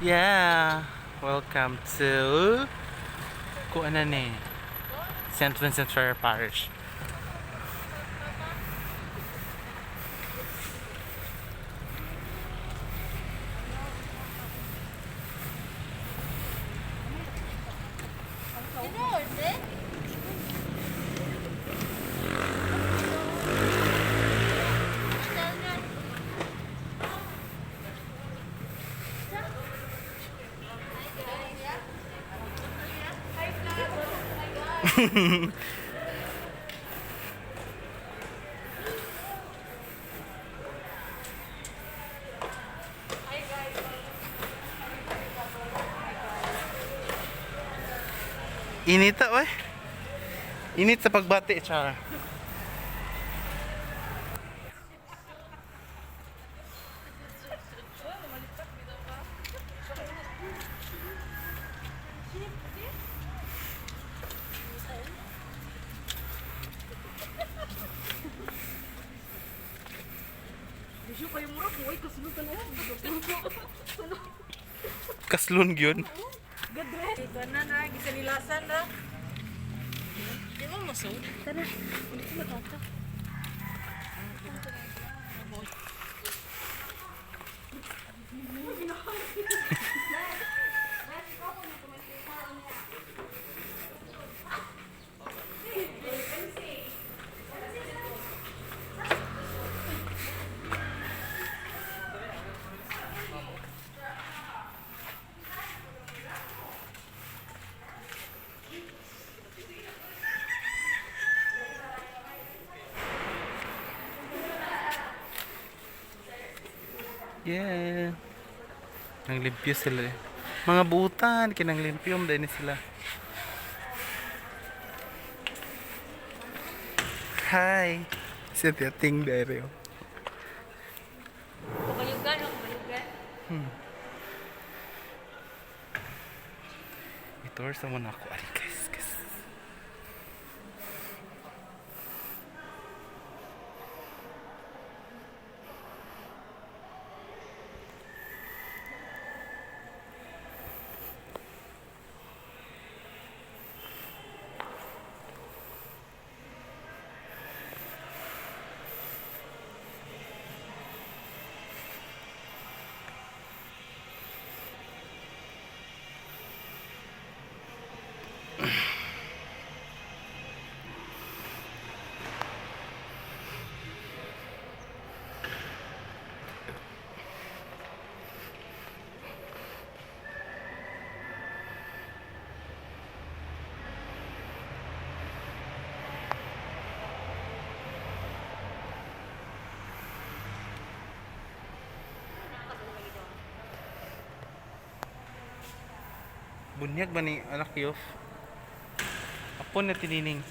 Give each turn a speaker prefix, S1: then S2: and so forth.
S1: Yeah, welcome to kung ano ni St. Vincent Ferrer Parish. Init oy. Init sa pagbati, char. Kaslon gyud.
S2: Gadre. Ito na, gisanilasan na. Di mo masod? Tara, hindi ko magkata.
S1: Yeah. Nang limpyo sila. Mga butan, kinang limpyom din sila. Hi. Siya tiyating dere.
S2: Kumayugan, kumayugan.
S1: Ito sa muna ako. Ari guys. Bunyag ba ni anak Yof? Apon na tinining.